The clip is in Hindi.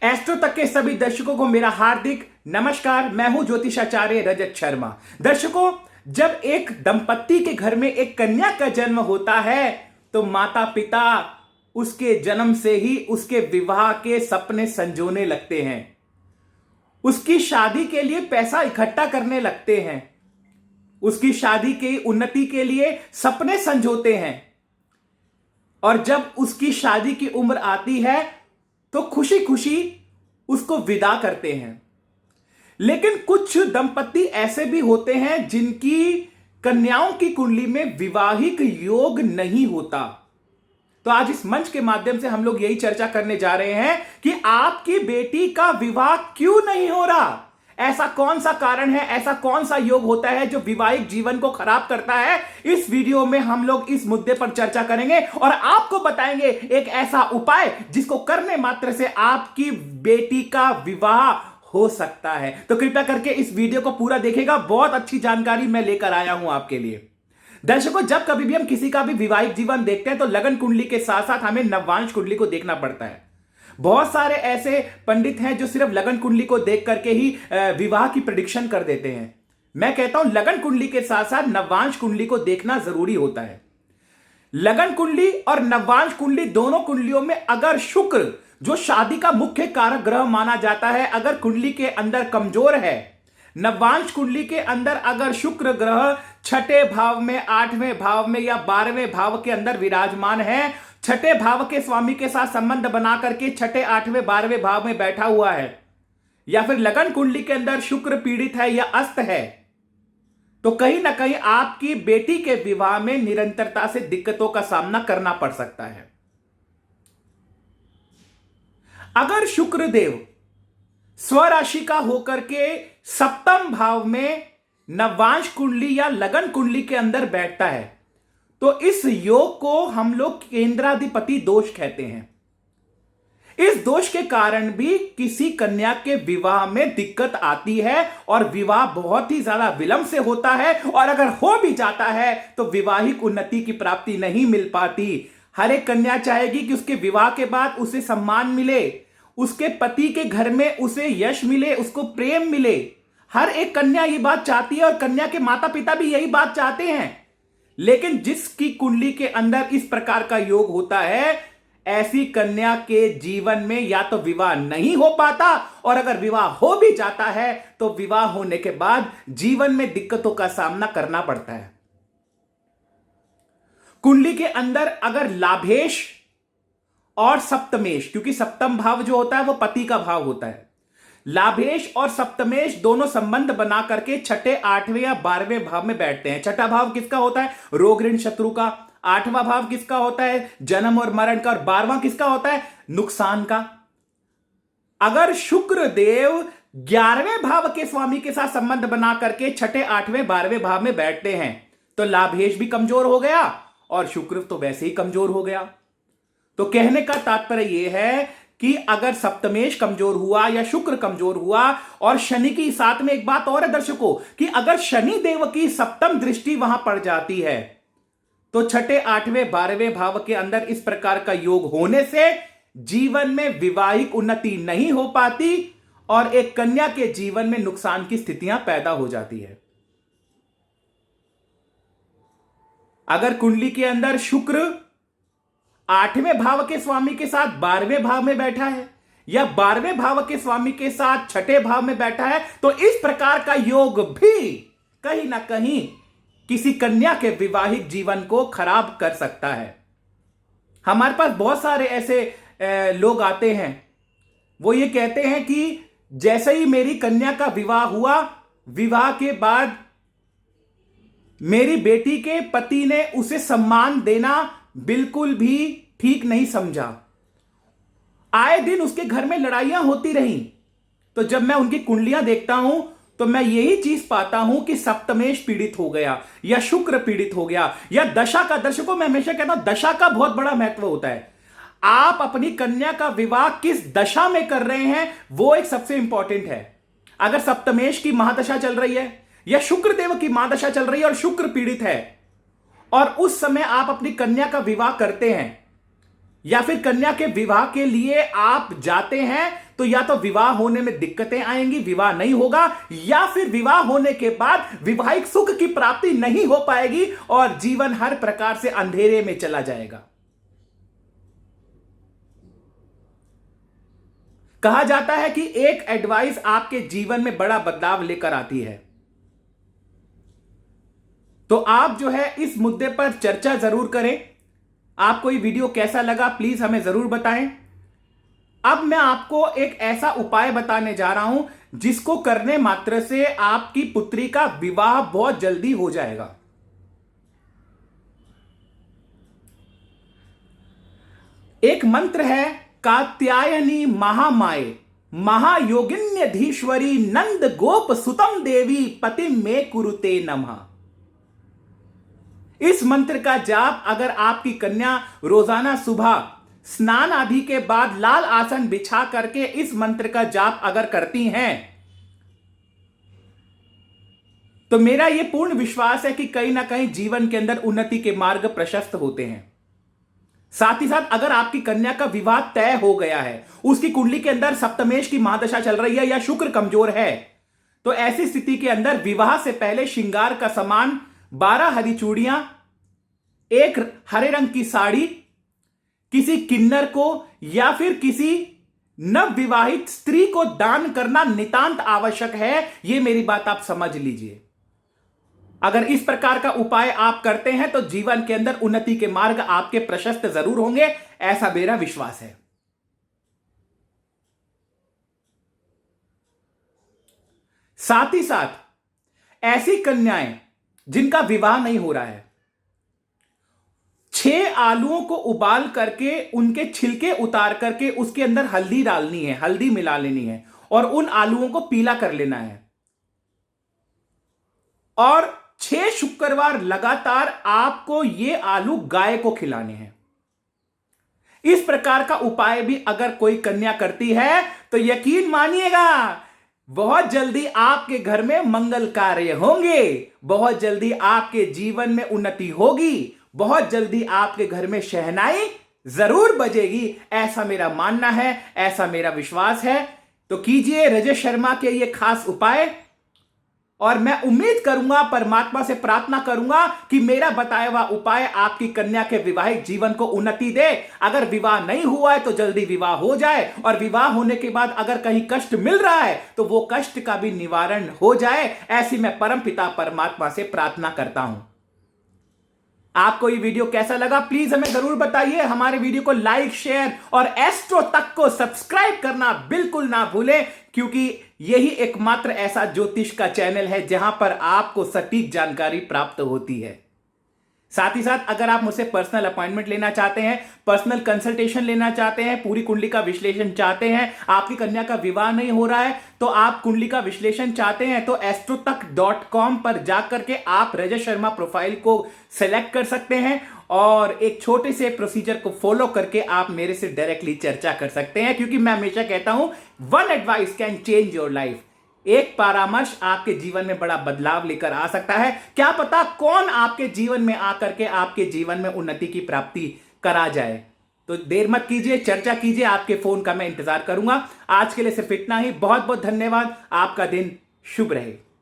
एस्ट्रो तक के सभी दर्शकों को मेरा हार्दिक नमस्कार। मैं हूं ज्योतिषाचार्य रजत शर्मा। दर्शकों, जब एक दंपत्ति के घर में एक कन्या का जन्म होता है तो माता पिता उसके जन्म से ही उसके विवाह के सपने संजोने लगते हैं, उसकी शादी के लिए पैसा इकट्ठा करने लगते हैं, उसकी शादी की उन्नति के लिए सपने संजोते हैं। और जब उसकी शादी की उम्र आती है तो खुशी खुशी उसको विदा करते हैं। लेकिन कुछ दंपत्ति ऐसे भी होते हैं जिनकी कन्याओं की कुंडली में विवाहिक योग नहीं होता। तो आज इस मंच के माध्यम से हम लोग यही चर्चा करने जा रहे हैं कि आपकी बेटी का विवाह क्यों नहीं हो रहा। ऐसा कौन सा कारण है, ऐसा कौन सा योग होता है जो विवाहिक जीवन को खराब करता है। इस वीडियो में हम लोग इस मुद्दे पर चर्चा करेंगे और आपको बताएंगे एक ऐसा उपाय जिसको करने मात्र से आपकी बेटी का विवाह हो सकता है। तो कृपया करके इस वीडियो को पूरा देखिएगा, बहुत अच्छी जानकारी मैं लेकर आया हूं आपके लिए। दर्शकों, जब कभी भी हम किसी का भी विवाहिक जीवन देखते हैं तो लगन कुंडली के साथ साथ हमें नवांश कुंडली को देखना पड़ता है। बहुत सारे ऐसे पंडित हैं जो सिर्फ लगन कुंडली को देख करके ही विवाह की प्रेडिक्शन कर देते हैं। मैं कहता हूं लगन कुंडली के साथ साथ नवांश कुंडली को देखना जरूरी होता है। लगन कुंडली और नवांश कुंडली दोनों कुंडलियों में अगर शुक्र, जो शादी का मुख्य कारक ग्रह माना जाता है, अगर कुंडली के अंदर कमजोर है, नवांश कुंडली के अंदर अगर शुक्र ग्रह छठे भाव में, आठवें भाव में या 12वें भाव के अंदर विराजमान है, छठे भाव के स्वामी के साथ संबंध बना करके छठे, आठवें, 12वें भाव में बैठा हुआ है, या फिर लगन कुंडली के अंदर शुक्र पीड़ित है या अस्त है, तो कहीं ना कहीं आपकी बेटी के विवाह में निरंतरता से दिक्कतों का सामना करना पड़ सकता है। अगर शुक्र देव स्वराशि का होकर के सप्तम भाव में नवांश कुंडली या लगन कुंडली के अंदर बैठता है तो इस योग को हम लोग केंद्राधिपति दोष कहते हैं। इस दोष के कारण भी किसी कन्या के विवाह में दिक्कत आती है और विवाह बहुत ही ज्यादा विलंब से होता है, और अगर हो भी जाता है तो विवाहिक उन्नति की प्राप्ति नहीं मिल पाती। हर एक कन्या चाहेगी कि उसके विवाह के बाद उसे सम्मान मिले, उसके पति के घर में उसे यश मिले, उसको प्रेम मिले। हर एक कन्या ये बात चाहती है और कन्या के माता पिता भी यही बात चाहते हैं। लेकिन जिसकी कुंडली के अंदर इस प्रकार का योग होता है, ऐसी कन्या के जीवन में या तो विवाह नहीं हो पाता, और अगर विवाह हो भी जाता है तो विवाह होने के बाद जीवन में दिक्कतों का सामना करना पड़ता है। कुंडली के अंदर अगर लाभेश और सप्तमेश, क्योंकि सप्तम भाव जो होता है वो पति का भाव होता है, लाभेश और सप्तमेश दोनों संबंध बना करके छठे, 8वें या 12वें भाव में बैठते हैं। छठा भाव किसका होता है? रोग ऋण शत्रु का। 8वां भाव किसका होता है? जन्म और मरण का। और 12वां किसका होता है? नुकसान का। अगर शुक्र देव 11वें भाव के स्वामी के साथ संबंध बना करके छठे, 8वें, 12वें भाव में बैठते हैं तो लाभेश भी कमजोर हो गया और शुक्र तो वैसे ही कमजोर हो गया। तो कहने का तात्पर्य यह है कि अगर सप्तमेश कमजोर हुआ या शुक्र कमजोर हुआ, और शनि की साथ में एक बात और है दर्शकों कि अगर शनि देव की सप्तम दृष्टि वहां पड़ जाती है तो छठे, 8वें, 12वें भाव के अंदर इस प्रकार का योग होने से जीवन में विवाहिक उन्नति नहीं हो पाती और एक कन्या के जीवन में नुकसान की स्थितियां पैदा हो जाती है। अगर कुंडली के अंदर शुक्र 8वें भाव के स्वामी के साथ 12वें भाव में बैठा है या 12वें भाव के स्वामी के साथ छठे भाव में बैठा है तो इस प्रकार का योग भी कहीं ना कहीं किसी कन्या के विवाहिक जीवन को खराब कर सकता है। हमारे पास बहुत सारे ऐसे लोग आते हैं, वो ये कहते हैं कि जैसे ही मेरी कन्या का विवाह हुआ, विवाह के बाद मेरी बेटी के पति ने उसे सम्मान देना बिल्कुल भी ठीक नहीं समझा। आए दिन उसके घर में लड़ाइयां होती रहीं। तो जब मैं उनकी कुंडलियां देखता हूं तो मैं यही चीज पाता हूं कि सप्तमेश पीड़ित हो गया या शुक्र पीड़ित हो गया या दशा का। दर्शकों, मैं हमेशा कहता हूं दशा का बहुत बड़ा महत्व होता है। आप अपनी कन्या का विवाह किस दशा में कर रहे हैं वो एक सबसे इंपॉर्टेंट है। अगर सप्तमेश की महादशा चल रही है या शुक्र देव की महादशा चल रही है और शुक्र पीड़ित है और उस समय आप अपनी कन्या का विवाह करते हैं या फिर कन्या के विवाह के लिए आप जाते हैं तो या तो विवाह होने में दिक्कतें आएंगी, विवाह नहीं होगा, या फिर विवाह होने के बाद विवाहिक सुख की प्राप्ति नहीं हो पाएगी और जीवन हर प्रकार से अंधेरे में चला जाएगा। कहा जाता है कि एक एडवाइस आपके जीवन में बड़ा बदलाव लेकर आती है। तो आप जो है इस मुद्दे पर चर्चा जरूर करें। आपको ये वीडियो कैसा लगा प्लीज हमें जरूर बताएं। अब मैं आपको एक ऐसा उपाय बताने जा रहा हूं जिसको करने मात्र से आपकी पुत्री का विवाह बहुत जल्दी हो जाएगा। एक मंत्र है, कात्यायनी महामाये महायोगिन्यधीश्वरी नंद गोप सुतम देवी पति में कुरुते नमः। इस मंत्र का जाप अगर आपकी कन्या रोजाना सुबह स्नान आदि के बाद लाल आसन बिछा करके इस मंत्र का जाप अगर करती हैं तो मेरा यह पूर्ण विश्वास है कि कहीं ना कहीं जीवन के अंदर उन्नति के मार्ग प्रशस्त होते हैं। साथ ही साथ अगर आपकी कन्या का विवाह तय हो गया है, उसकी कुंडली के अंदर सप्तमेश की महादशा चल रही है या शुक्र कमजोर है, तो ऐसी स्थिति के अंदर विवाह से पहले श्रृंगार का सामान 12 हरी चूड़ियां, एक हरे रंग की साड़ी किसी किन्नर को या फिर किसी नवविवाहित स्त्री को दान करना नितांत आवश्यक है। यह मेरी बात आप समझ लीजिए। अगर इस प्रकार का उपाय आप करते हैं तो जीवन के अंदर उन्नति के मार्ग आपके प्रशस्त जरूर होंगे, ऐसा मेरा विश्वास है। साथ ही साथ ऐसी कन्याएं जिनका विवाह नहीं हो रहा है, 6 आलूओं को उबाल करके उनके छिलके उतार करके उसके अंदर हल्दी डालनी है, हल्दी मिला लेनी है और उन आलूओं को पीला कर लेना है और 6 शुक्रवार लगातार आपको ये आलू गाय को खिलाने हैं। इस प्रकार का उपाय भी अगर कोई कन्या करती है तो यकीन मानिएगा बहुत जल्दी आपके घर में मंगल कार्य होंगे, बहुत जल्दी आपके जीवन में उन्नति होगी, बहुत जल्दी आपके घर में शहनाई जरूर बजेगी। ऐसा मेरा मानना है, ऐसा मेरा विश्वास है। तो कीजिए रजत शर्मा के ये खास उपाय और मैं उम्मीद करूंगा, परमात्मा से प्रार्थना करूंगा कि मेरा बताया हुआ उपाय आपकी कन्या के विवाहिक जीवन को उन्नति दे। अगर विवाह नहीं हुआ है तो जल्दी विवाह हो जाए और विवाह होने के बाद अगर कहीं कष्ट मिल रहा है तो वो कष्ट का भी निवारण हो जाए। ऐसी मैं परमपिता परमात्मा से प्रार्थना करता हूं। आपको ये वीडियो कैसा लगा प्लीज हमें जरूर बताइए। हमारे वीडियो को लाइक, शेयर और एस्ट्रो तक को सब्सक्राइब करना बिल्कुल ना भूलें, क्योंकि यही एकमात्र ऐसा ज्योतिष का चैनल है जहां पर आपको सटीक जानकारी प्राप्त होती है। साथ ही साथ अगर आप मुझसे पर्सनल अपॉइंटमेंट लेना चाहते हैं, पर्सनल कंसल्टेशन लेना चाहते हैं, पूरी कुंडली का विश्लेषण चाहते हैं, आपकी कन्या का विवाह नहीं हो रहा है तो आप कुंडली का विश्लेषण चाहते हैं, तो astrotak.com पर जाकर के आप रजत शर्मा प्रोफाइल को सेलेक्ट कर सकते हैं और एक छोटे से प्रोसीजर को फॉलो करके आप मेरे से डायरेक्टली चर्चा कर सकते हैं। क्योंकि मैं हमेशा कहता हूं, one advice can change your life. एक परामर्श आपके जीवन में बड़ा बदलाव लेकर आ सकता है। क्या पता कौन आपके जीवन में आकर के आपके जीवन में उन्नति की प्राप्ति करा जाए। तो देर मत कीजिए, चर्चा कीजिए, आपके फोन का मैं इंतजार करूंगा। आज के लिए सिर्फ इतना ही। बहुत बहुत धन्यवाद। आपका दिन शुभ रहे।